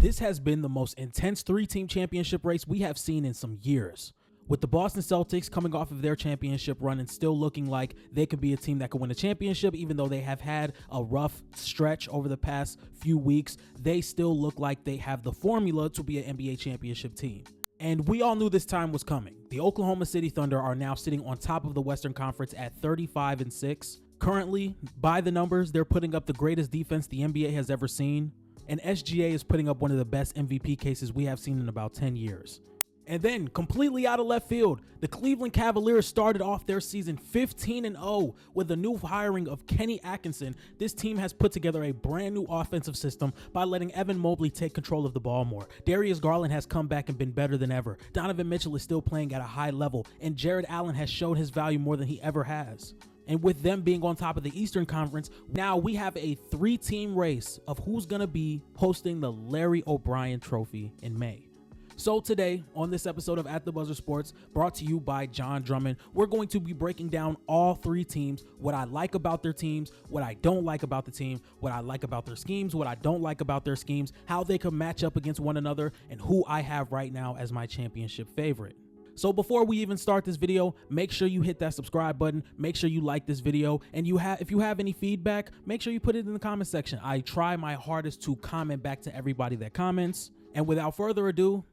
This has been the most intense three-team championship race we have seen in some years. With the Boston Celtics coming off of their championship run and still looking like they could be a team that could win a championship, even though they have had a rough stretch over the past few weeks, they still look like they have the formula to be an NBA championship team. And we all knew this time was coming. The Oklahoma City Thunder are now sitting on top of the Western Conference at 35-6. Currently, by the numbers, they're putting up the greatest defense the NBA has ever seen. And SGA is putting up one of the best MVP cases we have seen in about 10 years. And then, completely out of left field, the Cleveland Cavaliers started off their season 15-0 with the new hiring of Kenny Atkinson. This team has put together a brand new offensive system by letting Evan Mobley take control of the ball more. Darius Garland has come back and been better than ever. Donovan Mitchell is still playing at a high level, and Jared Allen has shown his value more than he ever has. And with them being on top of the Eastern Conference, now we have a three-team race of who's going to be hosting the Larry O'Brien Trophy in May. So today, on this episode of At the Buzzer Sports, brought to you by John Drummond, we're going to be breaking down all three teams, what I like about their teams, what I don't like about the team, what I like about their schemes, what I don't like about their schemes, how they can match up against one another, and who I have right now as my championship favorite. So before we even start this video, make sure you hit that subscribe button, make sure you like this video, and if you have any feedback, make sure you put it in the comment section. I try my hardest to comment back to everybody that comments. And without further ado,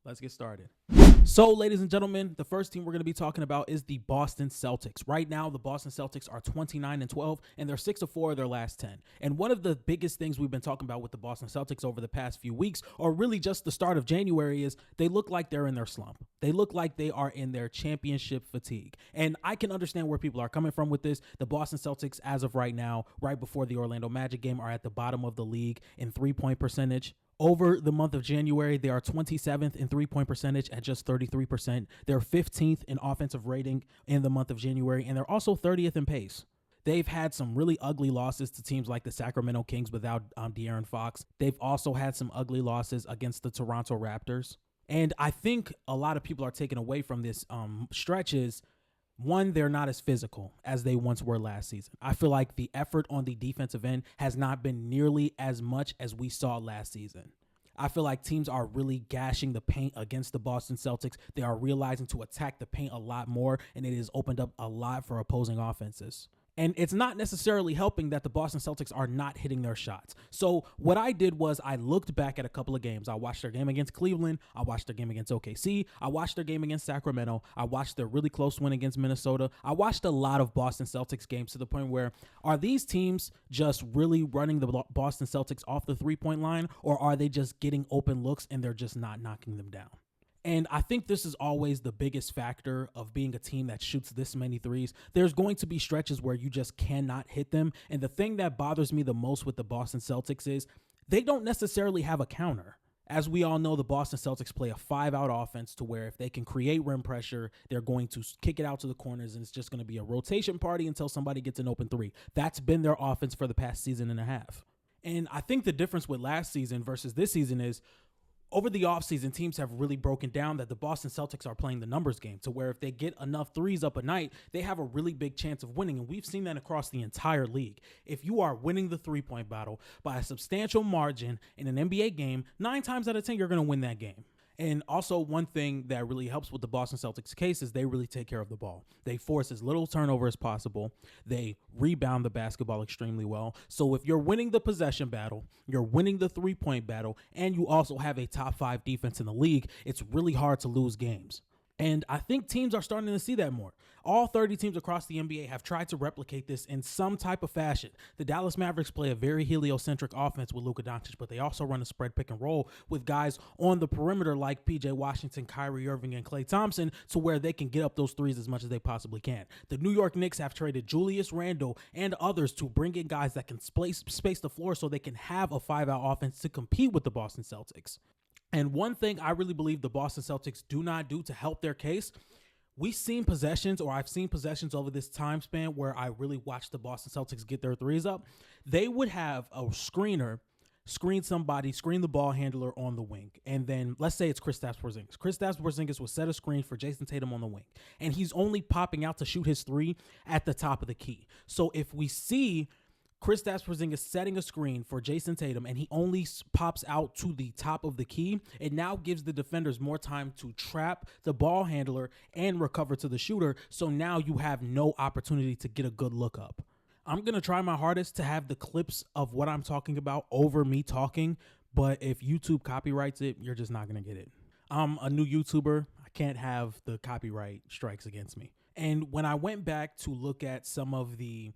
let's get started. So, ladies and gentlemen, the first team we're going to be talking about is the Boston Celtics. Right now, the Boston Celtics are 29-12, and they're 6-4 of their last 10. And one of the biggest things we've been talking about with the Boston Celtics over the past few weeks, or really just the start of January, is they look like they're in their slump. They look like they are in their championship fatigue. And I can understand where people are coming from with this. The Boston Celtics, as of right now, right before the Orlando Magic game, are at the bottom of the league in three-point percentage. Over the month of January, they are 27th in three-point percentage at just 33%. They're 15th in offensive rating in the month of January, and they're also 30th in pace. They've had some really ugly losses to teams like the Sacramento Kings without De'Aaron Fox. They've also had some ugly losses against the Toronto Raptors. And I think a lot of people are taken away from this stretches. One, they're not as physical as they once were last season. I feel like the effort on the defensive end has not been nearly as much as we saw last season. I feel like teams are really gashing the paint against the Boston Celtics. They are realizing to attack the paint a lot more, and it has opened up a lot for opposing offenses. And it's not necessarily helping that the Boston Celtics are not hitting their shots. So what I did was I looked back at a couple of games. I watched their game against Cleveland. I watched their game against OKC. I watched their game against Sacramento. I watched their really close win against Minnesota. I watched a lot of Boston Celtics games to the point where, are these teams just really running the Boston Celtics off the three-point line, or are they just getting open looks and they're just not knocking them down? And I think this is always the biggest factor of being a team that shoots this many threes. There's going to be stretches where you just cannot hit them. And the thing that bothers me the most with the Boston Celtics is they don't necessarily have a counter. As we all know, the Boston Celtics play a five-out offense to where if they can create rim pressure, they're going to kick it out to the corners, and it's just going to be a rotation party until somebody gets an open three. That's been their offense for the past season and a half. And I think the difference with last season versus this season is, over the offseason, teams have really broken down that the Boston Celtics are playing the numbers game to where if they get enough threes up a night, they have a really big chance of winning. And we've seen that across the entire league. If you are winning the three-point battle by a substantial margin in an NBA game, 9 times out of 10, you're going to win that game. And also one thing that really helps with the Boston Celtics case is they really take care of the ball. They force as little turnover as possible. They rebound the basketball extremely well. So if you're winning the possession battle, you're winning the three-point battle, and you also have a top 5 defense in the league, it's really hard to lose games. And I think teams are starting to see that more. All 30 teams across the NBA have tried to replicate this in some type of fashion. The Dallas Mavericks play a very heliocentric offense with Luka Doncic, but they also run a spread pick and roll with guys on the perimeter like PJ Washington, Kyrie Irving, and Klay Thompson to where they can get up those threes as much as they possibly can. The New York Knicks have traded Julius Randle and others to bring in guys that can space the floor so they can have a 5-out offense to compete with the Boston Celtics. And one thing I really believe the Boston Celtics do not do to help their case, I've seen possessions over this time span where I really watched the Boston Celtics get their threes up. They would have a screener screen the ball handler on the wing. And then let's say it's Kristaps Porzingis. Kristaps Porzingis will set a screen for Jason Tatum on the wing. And he's only popping out to shoot his three at the top of the key. So if we see Kristaps Porzingis setting a screen for Jason Tatum, and he only pops out to the top of the key. It now gives the defenders more time to trap the ball handler and recover to the shooter, so now you have no opportunity to get a good look up. I'm going to try my hardest to have the clips of what I'm talking about over me talking, but if YouTube copyrights it, you're just not going to get it. I'm a new YouTuber. I can't have the copyright strikes against me. And when I went back to look at some of the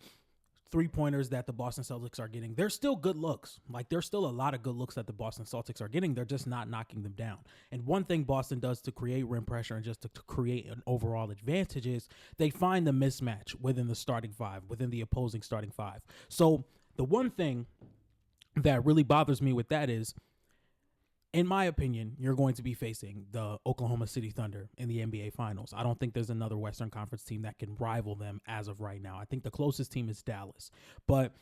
three-pointers that the Boston Celtics are getting, they're still good looks. Like, there's still a lot of good looks that the Boston Celtics are getting. They're just not knocking them down. And one thing Boston does to create rim pressure and just to create an overall advantage is they find the mismatch within the starting five, within the opposing starting five. So the one thing that really bothers me with that is, in my opinion, you're going to be facing the Oklahoma City Thunder in the NBA Finals. I don't think there's another Western Conference team that can rival them as of right now. I think the closest team is Dallas. But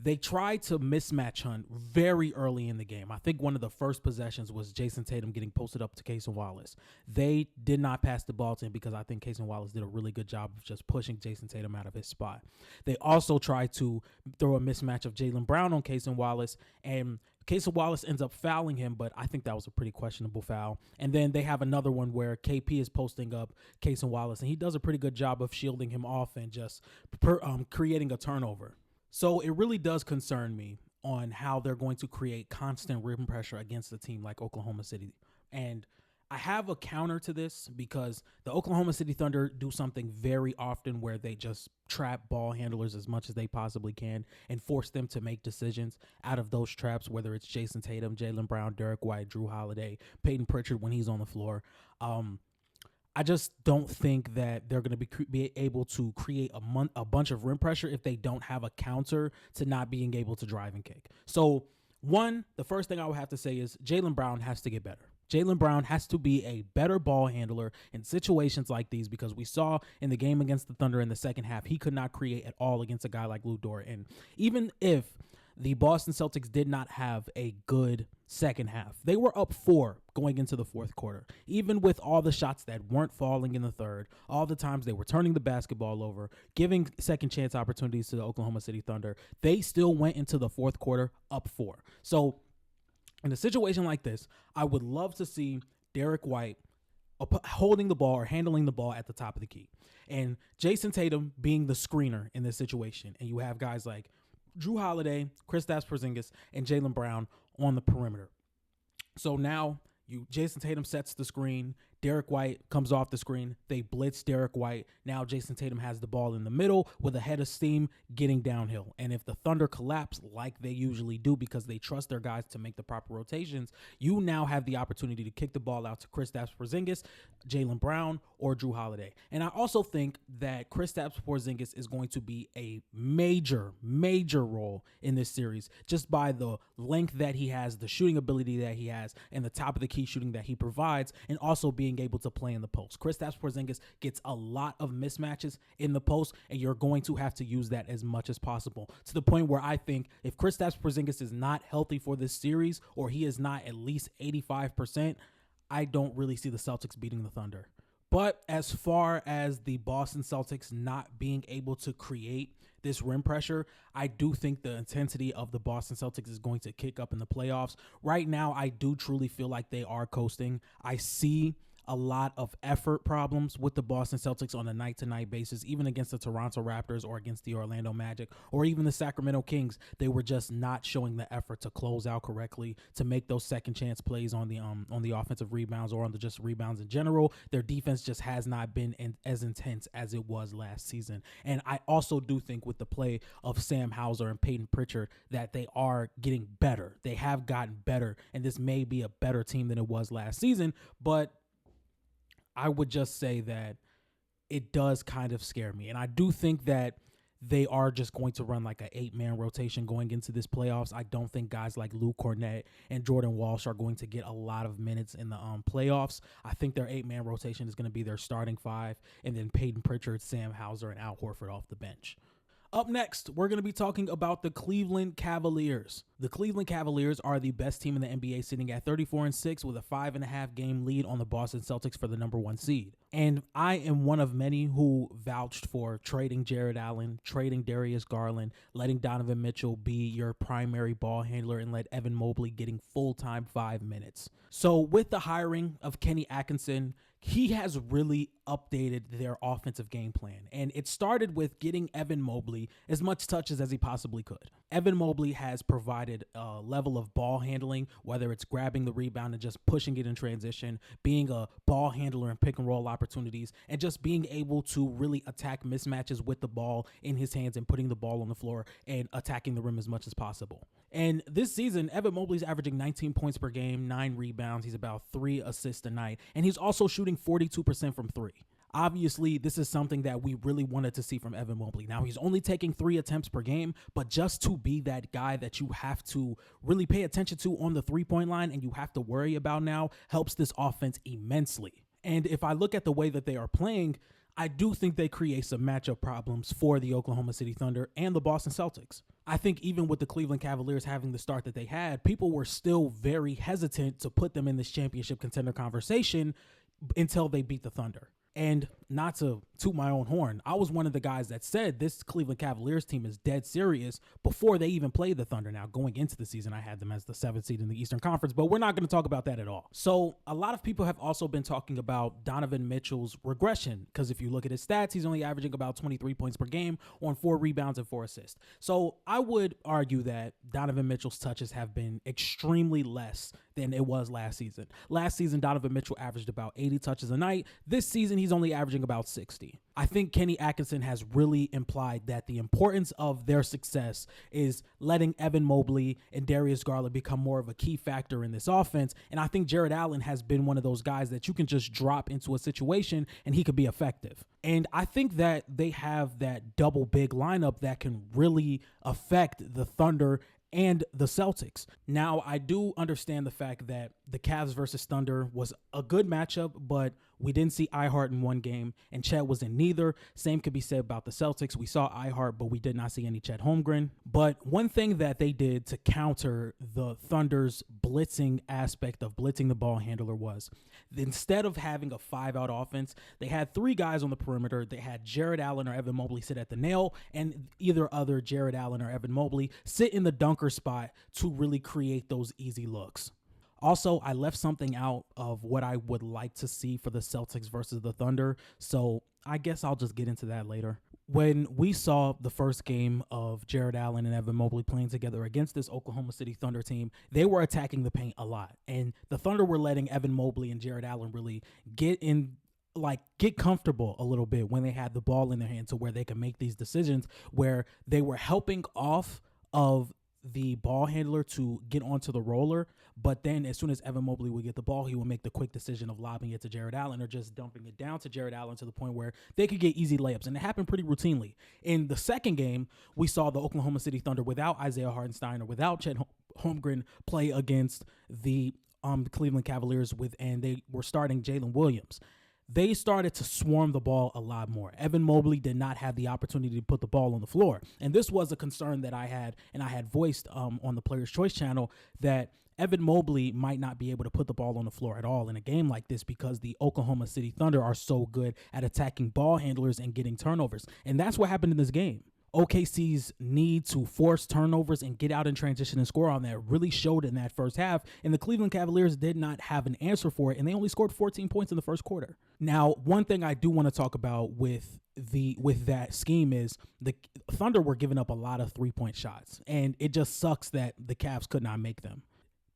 they tried to mismatch hunt very early in the game. I think one of the first possessions was Jason Tatum getting posted up to Casey Wallace. They did not pass the ball to him because I think Casey Wallace did a really good job of just pushing Jason Tatum out of his spot. They also tried to throw a mismatch of Jaylen Brown on Casey Wallace, and Casey Wallace ends up fouling him, but I think that was a pretty questionable foul. And then they have another one where KP is posting up Casey Wallace, and he does a pretty good job of shielding him off and just creating a turnover. So it really does concern me on how they're going to create constant rim pressure against a team like Oklahoma City. And I have a counter to this because the Oklahoma City Thunder do something very often where they just trap ball handlers as much as they possibly can and force them to make decisions out of those traps, whether it's Jason Tatum, Jaylen Brown, Derek White, Drew Holiday, Peyton Pritchard when he's on the floor. I just don't think that they're going to be able to create a bunch of rim pressure if they don't have a counter to not being able to drive and kick. So, the first thing I would have to say is Jaylen Brown has to get better. Jaylen Brown has to be a better ball handler in situations like these because we saw in the game against the Thunder in the second half, he could not create at all against a guy like Lou Dort. And even if the Boston Celtics did not have a good second half, they were up 4 going into the fourth quarter. Even with all the shots that weren't falling in the third, all the times they were turning the basketball over, giving second chance opportunities to the Oklahoma City Thunder, they still went into the fourth quarter up 4. So in a situation like this, I would love to see Derek White holding the ball or handling the ball at the top of the key, and Jason Tatum being the screener in this situation. And you have guys like Drew Holiday, Kristaps Porzingis, and Jaylen Brown on the perimeter. So now Jason Tatum sets the screen. Derek White comes off the screen. They blitz Derek White. Now Jason Tatum has the ball in the middle with a head of steam getting downhill. And if the Thunder collapse like they usually do because they trust their guys to make the proper rotations, you now have the opportunity to kick the ball out to Kristaps Porzingis, Jaylen Brown, or Drew Holiday. And I also think that Kristaps Porzingis is going to be a major, major role in this series just by the length that he has, the shooting ability that he has, and the top of the key shooting that he provides, and also being able to play in the post. Kristaps Porzingis gets a lot of mismatches in the post, and you're going to have to use that as much as possible, to the point where I think if Kristaps Porzingis is not healthy for this series, or he is not at least 85%, I don't really see the Celtics beating the Thunder. But as far as the Boston Celtics not being able to create this rim pressure, I do think the intensity of the Boston Celtics is going to kick up in the playoffs. Right now, I do truly feel like they are coasting. I see a lot of effort problems with the Boston Celtics on a night-to-night basis, even against the Toronto Raptors or against the Orlando Magic or even the Sacramento Kings. They were just not showing the effort to close out correctly, to make those second chance plays on the offensive rebounds or on the just rebounds in general. Their defense just has not been as intense as it was last season. And I also do think with the play of Sam Hauser and Peyton Pritchard that they are getting better. They have gotten better, and this may be a better team than it was last season, but I would just say that it does kind of scare me. And I do think that they are just going to run like an 8-man rotation going into this playoffs. I don't think guys like Luke Cornett and Jordan Walsh are going to get a lot of minutes in the playoffs. I think their 8-man rotation is going to be their starting 5, and then Peyton Pritchard, Sam Hauser, and Al Horford off the bench. Up next, we're going to be talking about the Cleveland Cavaliers. The Cleveland Cavaliers are the best team in the NBA, sitting at 34-6 with a 5.5 game lead on the Boston Celtics for the number 1 seed. And I am one of many who vouched for trading Jared Allen, trading Darius Garland, letting Donovan Mitchell be your primary ball handler, and let Evan Mobley getting full-time 5 minutes. So with the hiring of Kenny Atkinson, he has really updated their offensive game plan. And it started with getting Evan Mobley as much touches as he possibly could. Evan Mobley has provided a level of ball handling, whether it's grabbing the rebound and just pushing it in transition, being a ball handler in pick and roll opportunities, and just being able to really attack mismatches with the ball in his hands and putting the ball on the floor and attacking the rim as much as possible. And this season, Evan Mobley's averaging 19 points per game, 9 rebounds. He's about 3 assists a night, and he's also shooting 42% from 3. Obviously, this is something that we really wanted to see from Evan Mobley. Now, he's only taking 3 attempts per game, but just to be that guy that you have to really pay attention to on the three-point line and you have to worry about now helps this offense immensely. And if I look at the way that they are playing, I do think they create some matchup problems for the Oklahoma City Thunder and the Boston Celtics. I think even with the Cleveland Cavaliers having the start that they had, people were still very hesitant to put them in this championship contender conversation until they beat the Thunder. And not to toot my own horn, I was one of the guys that said this Cleveland Cavaliers team is dead serious before they even played the Thunder. Now, going into the season, I had them as the 7th seed in the Eastern Conference, but we're not going to talk about that at all. So a lot of people have also been talking about Donovan Mitchell's regression, because if you look at his stats, he's only averaging about 23 points per game on 4 rebounds and 4 assists. So I would argue that Donovan Mitchell's touches have been extremely less than it was last season. Last season, Donovan Mitchell averaged about 80 touches a night. This season, he's only averaging about 60. I think Kenny Atkinson has really implied that the importance of their success is letting Evan Mobley and Darius Garland become more of a key factor in this offense. And I think Jared Allen has been one of those guys that you can just drop into a situation and he could be effective. And I think that they have that double big lineup that can really affect the Thunder and the Celtics. Now, I do understand the fact that the Cavs versus Thunder was a good matchup, but we didn't see Ihart in one game, and Chet was in neither. Same could be said about the Celtics. We saw Ihart, but we did not see any Chet Holmgren. But one thing that they did to counter the Thunder's blitzing aspect of blitzing the ball handler was, instead of having a 5-out offense, they had 3 guys on the perimeter. They had Jared Allen or Evan Mobley sit at the nail, and either other Jared Allen or Evan Mobley sit in the dunker spot to really create those easy looks. Also, I left something out of what I would like to see for the Celtics versus the Thunder, so I guess I'll just get into that later. When we saw the first game of Jared Allen and Evan Mobley playing together against this Oklahoma City Thunder team, they were attacking the paint a lot, and the Thunder were letting Evan Mobley and Jared Allen really get comfortable a little bit when they had the ball in their hand to where they could make these decisions where they were helping off of the ball handler to get onto the roller, but then as soon as Evan Mobley would get the ball, he would make the quick decision of lobbing it to Jared Allen or just dumping it down to Jared Allen to the point where they could get easy layups, and it happened pretty routinely. In the second game, we saw the Oklahoma City Thunder without Isaiah Hartenstein or without Chet Holmgren play against the Cleveland Cavaliers and they were starting Jalen Williams. They started to swarm the ball a lot more. Evan Mobley did not have the opportunity to put the ball on the floor. And this was a concern that I had, and I had voiced on the Players' Choice channel, that Evan Mobley might not be able to put the ball on the floor at all in a game like this because the Oklahoma City Thunder are so good at attacking ball handlers and getting turnovers. And that's what happened in this game. OKC's need to force turnovers and get out in transition and score on that really showed in that first half, and the Cleveland Cavaliers did not have an answer for it, and they only scored 14 points in the first quarter. Now, one thing I do want to talk about with that scheme is the Thunder were giving up a lot of 3-point shots, and it just sucks that the Cavs could not make them.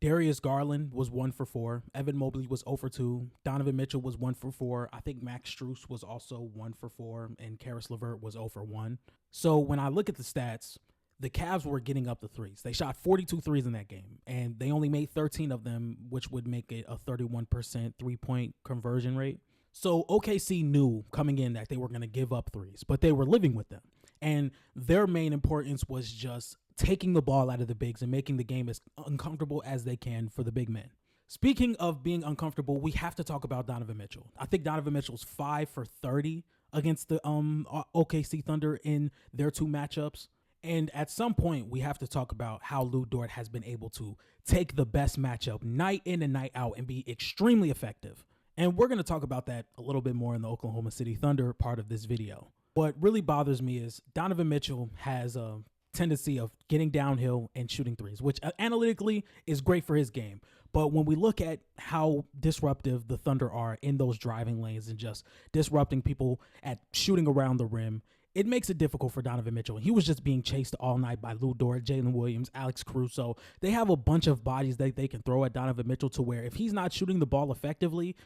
Darius Garland was 1 for 4. Evan Mobley was 0 for 2. Donovan Mitchell was 1 for 4. I think Max Strus was also 1 for 4. And Karis LeVert was 0 for 1. So when I look at the stats, the Cavs were getting up the threes. They shot 42 threes in that game, and they only made 13 of them, which would make it a 31% three-point conversion rate. So OKC knew coming in that they were going to give up threes, but they were living with them. And their main importance was just taking the ball out of the bigs and making the game as uncomfortable as they can for the big men. Speaking of being uncomfortable, we have to talk about Donovan Mitchell. I think Donovan Mitchell's 5 for 30 against the OKC Thunder in their 2 matchups. And at some point, we have to talk about how Lou Dort has been able to take the best matchup night in and night out and be extremely effective. And we're going to talk about that a little bit more in the Oklahoma City Thunder part of this video. What really bothers me is Donovan Mitchell has a tendency of getting downhill and shooting threes, which analytically is great for his game. But when we look at how disruptive the Thunder are in those driving lanes and just disrupting people at shooting around the rim, it makes it difficult for Donovan Mitchell. He was just being chased all night by Lou Dort, Jalen Williams, Alex Caruso. They have a bunch of bodies that they can throw at Donovan Mitchell to where if he's not shooting the ball effectively,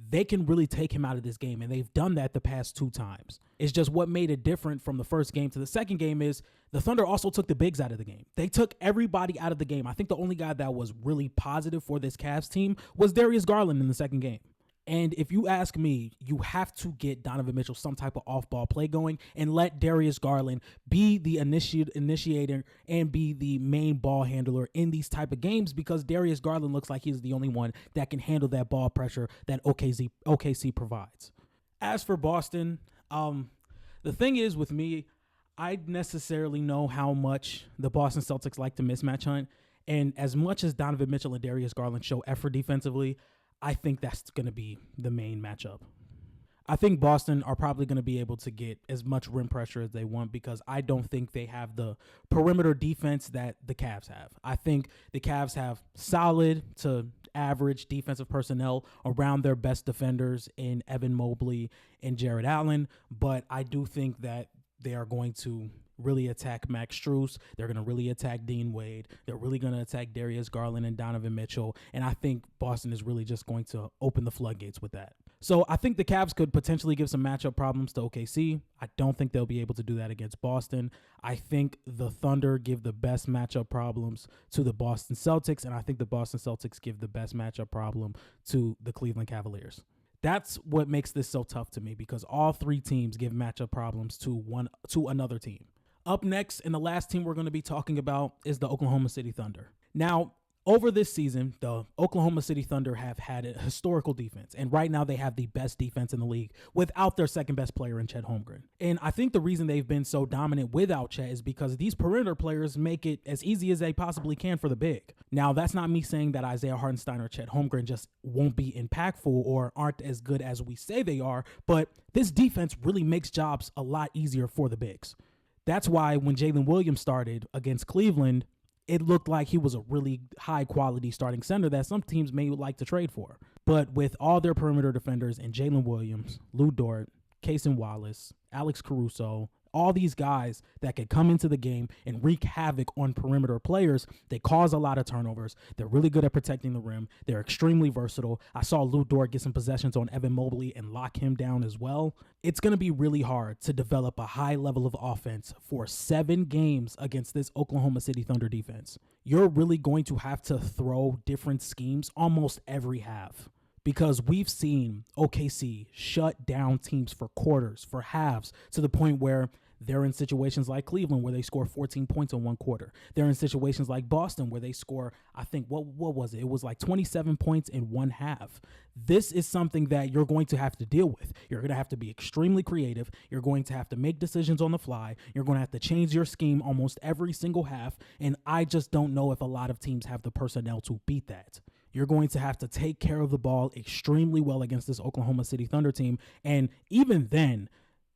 they can really take him out of this game, and they've done that the past 2 times. It's just what made it different from the first game to the second game is the Thunder also took the bigs out of the game. They took everybody out of the game. I think the only guy that was really positive for this Cavs team was Darius Garland in the second game. And if you ask me, you have to get Donovan Mitchell some type of off-ball play going and let Darius Garland be the initiator and be the main ball handler in these type of games, because Darius Garland looks like he's the only one that can handle that ball pressure that OKC provides. As for Boston, the thing is with me, I necessarily know how much the Boston Celtics like to mismatch hunt. And as much as Donovan Mitchell and Darius Garland show effort defensively, I think that's going to be the main matchup. I think Boston are probably going to be able to get as much rim pressure as they want because I don't think they have the perimeter defense that the Cavs have. I think the Cavs have solid to average defensive personnel around their best defenders in Evan Mobley and Jared Allen, but I do think that they are going to really attack Max Strus. They're going to really attack Dean Wade. They're really going to attack Darius Garland and Donovan Mitchell. And I think Boston is really just going to open the floodgates with that. So I think the Cavs could potentially give some matchup problems to OKC. I don't think they'll be able to do that against Boston. I think the Thunder give the best matchup problems to the Boston Celtics. And I think the Boston Celtics give the best matchup problem to the Cleveland Cavaliers. That's what makes this so tough to me, because all 3 teams give matchup problems to another team. Up next, and the last team we're going to be talking about is the Oklahoma City Thunder. Now, over this season, the Oklahoma City Thunder have had a historical defense, and right now they have the best defense in the league without their second best player in Chet Holmgren. And I think the reason they've been so dominant without Chet is because these perimeter players make it as easy as they possibly can for the big. Now, that's not me saying that Isaiah Hartenstein or Chet Holmgren just won't be impactful or aren't as good as we say they are, but this defense really makes jobs a lot easier for the bigs. That's why when Jalen Williams started against Cleveland, it looked like he was a really high-quality starting center that some teams may like to trade for. But with all their perimeter defenders and Jalen Williams, Lou Dort, Cason Wallace, Alex Caruso, all these guys that could come into the game and wreak havoc on perimeter players, they cause a lot of turnovers. They're really good at protecting the rim. They're extremely versatile. I saw Lou Dort get some possessions on Evan Mobley and lock him down as well. It's going to be really hard to develop a high level of offense for 7 games against this Oklahoma City Thunder defense. You're really going to have to throw different schemes almost every half, because we've seen OKC shut down teams for quarters, for halves, to the point where they're in situations like Cleveland where they score 14 points in 1 quarter. They're in situations like Boston where they score, I think, what was it? It was like 27 points in 1 half. This is something that you're going to have to deal with. You're going to have to be extremely creative. You're going to have to make decisions on the fly. You're going to have to change your scheme almost every single half. And I just don't know if a lot of teams have the personnel to beat that. You're going to have to take care of the ball extremely well against this Oklahoma City Thunder team. And even then,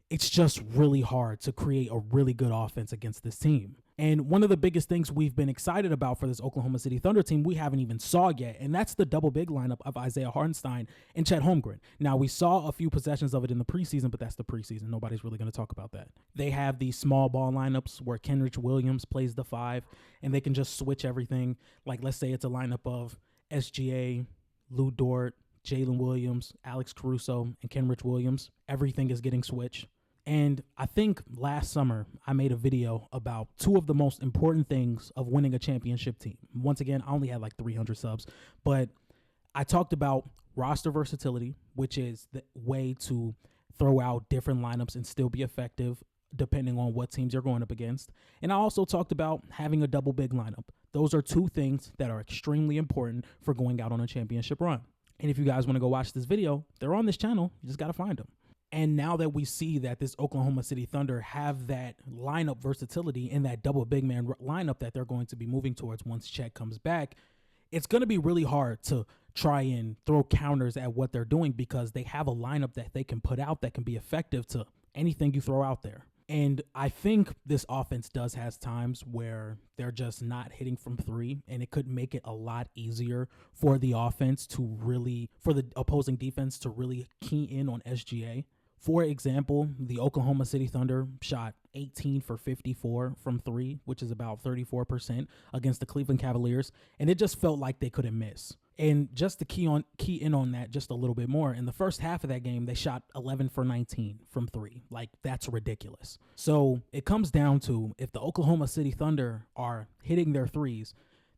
it's just really hard to create a really good offense against this team. And one of the biggest things we've been excited about for this Oklahoma City Thunder team we haven't even saw yet, and that's the double big lineup of Isaiah Hartenstein and Chet Holmgren. Now, we saw a few possessions of it in the preseason, but that's the preseason. Nobody's really going to talk about that. They have these small ball lineups where Kenrich Williams plays the 5, and they can just switch everything. Like, let's say it's a lineup of SGA, Lou Dort, Jalen Williams, Alex Caruso, and Kenrich Williams. Everything is getting switched. And I think last summer I made a video about 2 of the most important things of winning a championship team. Once again, I only had like 300 subs, but I talked about roster versatility, which is the way to throw out different lineups and still be effective depending on what teams you're going up against. And I also talked about having a double big lineup. Those are 2 things that are extremely important for going out on a championship run. And if you guys want to go watch this video, they're on this channel. You just got to find them. And now that we see that this Oklahoma City Thunder have that lineup versatility in that double big man lineup that they're going to be moving towards once Chet comes back, it's going to be really hard to try and throw counters at what they're doing because they have a lineup that they can put out that can be effective to anything you throw out there. And I think this offense does has times where they're just not hitting from three, and it could make it a lot easier for the offense to really, for the opposing defense to really key in on SGA. For example, the Oklahoma City Thunder shot 18 for 54 from three, which is about 34% against the Cleveland Cavaliers, and it just felt like they couldn't miss. And just to key in on that just a little bit more, in the first half of that game, they shot 11 for 19 from three. Like, that's ridiculous. So it comes down to, if the Oklahoma City Thunder are hitting their threes,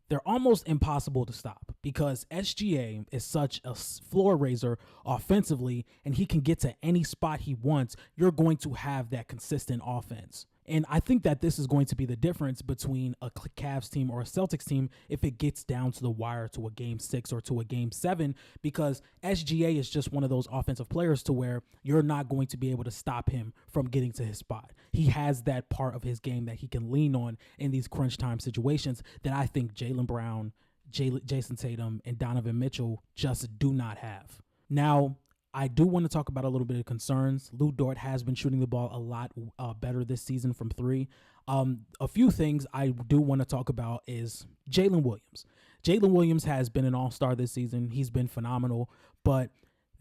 they're almost impossible to stop because SGA is such a floor raiser offensively, and he can get to any spot he wants. You're going to have that consistent offense. And I think that this is going to be the difference between a Cavs team or a Celtics team if it gets down to the wire to a game 6 or to a game 7, because SGA is just one of those offensive players to where you're not going to be able to stop him from getting to his spot. He has that part of his game that he can lean on in these crunch time situations that I think Jaylen Brown, Jason Tatum, and Donovan Mitchell just do not have. Now, I do want to talk about a little bit of concerns. Lou Dort has been shooting the ball a lot better this season from three. A few things I do want to talk about is Jalen Williams. Jalen Williams has been an all-star this season. He's been phenomenal, but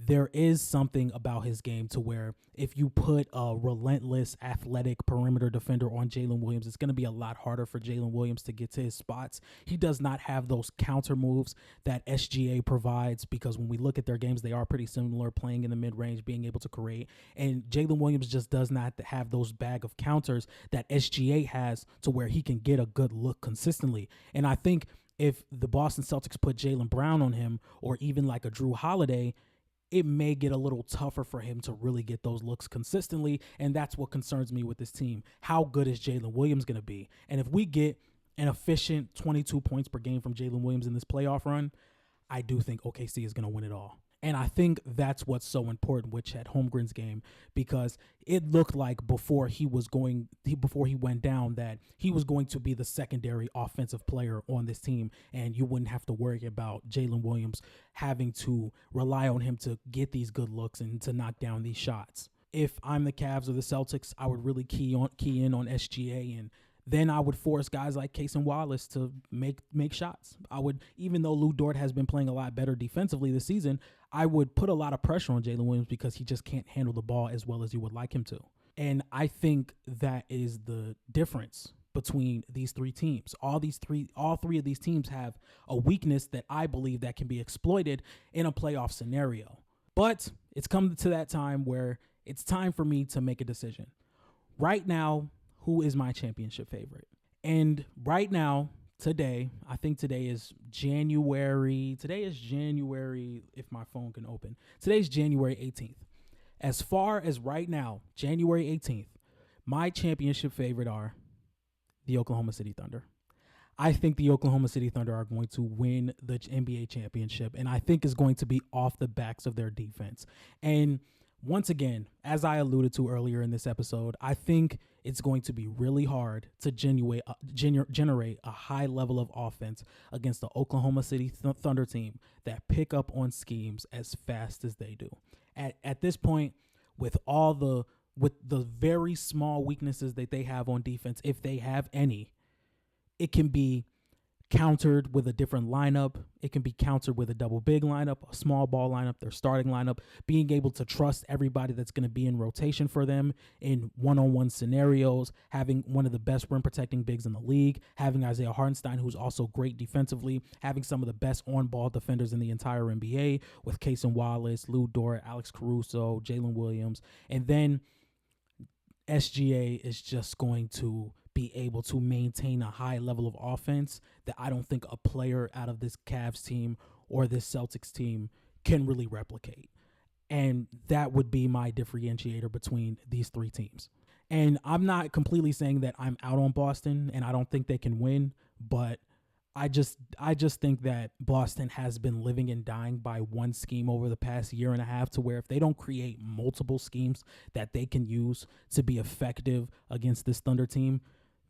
there is something about his game to where if you put a relentless athletic perimeter defender on Jalen Williams, it's going to be a lot harder for Jalen Williams to get to his spots. He does not have those counter moves that SGA provides, because when we look at their games, they are pretty similar, playing in the mid-range, being able to create. And Jalen Williams just does not have those bag of counters that SGA has to where he can get a good look consistently. And I think if the Boston Celtics put Jaylen Brown on him, or even like a Drew Holiday, it may get a little tougher for him to really get those looks consistently, and that's what concerns me with this team. How good is Jalen Williams going to be? And if we get an efficient 22 points per game from Jalen Williams in this playoff run, I do think OKC is going to win it all. And I think that's what's so important with Chet Holmgren's game, because it looked like before he went down that he was going to be the secondary offensive player on this team, and you wouldn't have to worry about Jalen Williams having to rely on him to get these good looks and to knock down these shots. If I'm the Cavs or the Celtics, I would really key in on SGA, and then I would force guys like Cason Wallace to make shots. I would, even though Lou Dort has been playing a lot better defensively this season, I would put a lot of pressure on Jalen Williams because he just can't handle the ball as well as you would like him to. And I think that is the difference between these three teams. All three of these teams have a weakness that I believe that can be exploited in a playoff scenario. But it's come to that time where it's time for me to make a decision. Right now, who is my championship favorite? And right now, today, I think today is January, if my phone can open. Today's January 18th. As far as right now, January 18th, my championship favorite are the Oklahoma City Thunder. I think the Oklahoma City Thunder are going to win the NBA championship, and I think it's going to be off the backs of their defense. And once again, as I alluded to earlier in this episode, I think it's going to be really hard to generate a high level of offense against the Oklahoma City Thunder team that pick up on schemes as fast as they do. At this point, with the very small weaknesses that they have on defense, if they have any, it can be countered with a different lineup. It can be countered with a double big lineup, a small ball lineup, their starting lineup, being able to trust everybody that's going to be in rotation for them in one-on-one scenarios, having one of the best rim protecting bigs in the league, having Isaiah Hartenstein, who's also great defensively, having some of the best on-ball defenders in the entire NBA with Cason Wallace, Lou Dort, Alex Caruso, Jalen Williams, and then SGA is just going to be able to maintain a high level of offense that I don't think a player out of this Cavs team or this Celtics team can really replicate. And that would be my differentiator between these three teams. And I'm not completely saying that I'm out on Boston and I don't think they can win, but I just think that Boston has been living and dying by one scheme over the past year and a half, to where if they don't create multiple schemes that they can use to be effective against this Thunder team,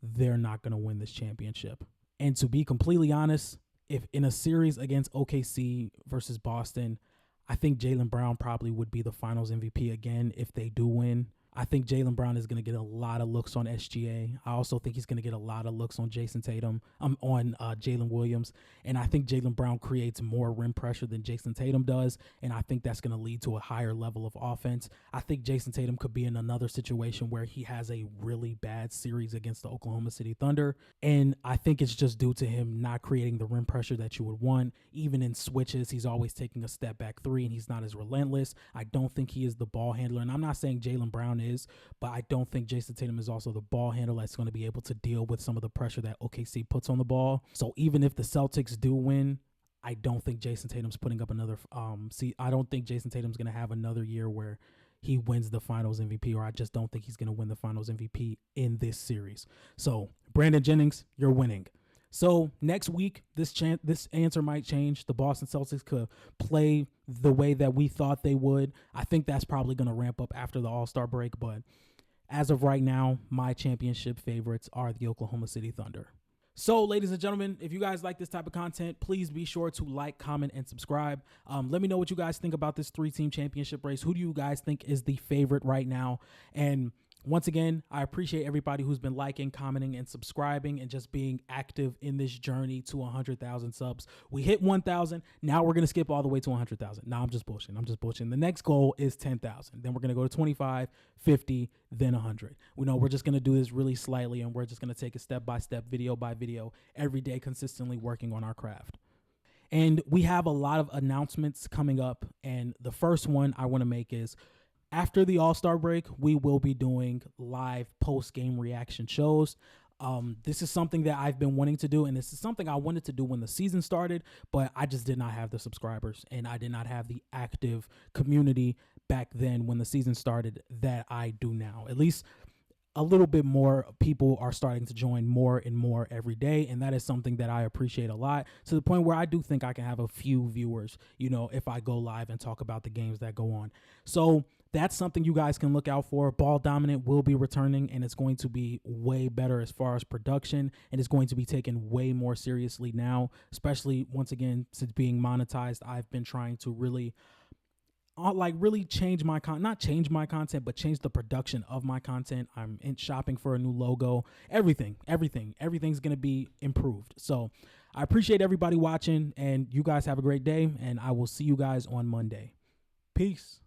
they're not going to win this championship. And to be completely honest, if in a series against OKC versus Boston, I think Jaylen Brown probably would be the Finals MVP again if they do win. I think Jaylen Brown is going to get a lot of looks on SGA. I also think he's going to get a lot of looks on Jason Tatum, on Jalen Williams. And I think Jaylen Brown creates more rim pressure than Jason Tatum does. And I think that's going to lead to a higher level of offense. I think Jason Tatum could be in another situation where he has a really bad series against the Oklahoma City Thunder. And I think it's just due to him not creating the rim pressure that you would want. Even in switches, he's always taking a step back three and he's not as relentless. I don't think he is the ball handler. And I'm not saying Jaylen Brown is, but I don't think Jason Tatum is also the ball handler that's going to be able to deal with some of the pressure that OKC puts on the ball. So even if the Celtics do win, I don't think Jason Tatum's putting up another I don't think Jason Tatum's going to have another year where he wins the Finals MVP, or I just don't think he's going to win the Finals MVP in this series. So Brandon Jennings, you're winning. So next week, this answer might change. The Boston Celtics could play the way that we thought they would. I think that's probably going to ramp up after the All-Star break. But as of right now, my championship favorites are the Oklahoma City Thunder. So, ladies and gentlemen, if you guys like this type of content, please be sure to like, comment, and subscribe. Let me know what you guys think about this 3-team championship race. Who do you guys think is the favorite right now? And once again, I appreciate everybody who's been liking, commenting, and subscribing and just being active in this journey to 100,000 subs. We hit 1,000. Now we're going to skip all the way to 100,000. No, I'm just bullshitting. The next goal is 10,000. Then we're going to go to 25, 50, then 100. We know we're just going to do this really slightly, and we're just going to take it step by step, video by video, every day, consistently working on our craft. And we have a lot of announcements coming up. And the first one I want to make is, after the All-Star break, we will be doing live post-game reaction shows. This is something that I've been wanting to do, and this is something I wanted to do when the season started, but I just did not have the subscribers, and I did not have the active community back then when the season started that I do now. At least a little bit more people are starting to join more and more every day, and that is something that I appreciate a lot, to the point where I do think I can have a few viewers, if I go live and talk about the games that go on. So that's something you guys can look out for. Ball Dominant will be returning, and it's going to be way better as far as production, and it's going to be taken way more seriously now, especially, once again, since being monetized. I've been trying to really change my not change my content, but change the production of my content. I'm shopping for a new logo. Everything's going to be improved. So I appreciate everybody watching, and you guys have a great day, and I will see you guys on Monday. Peace.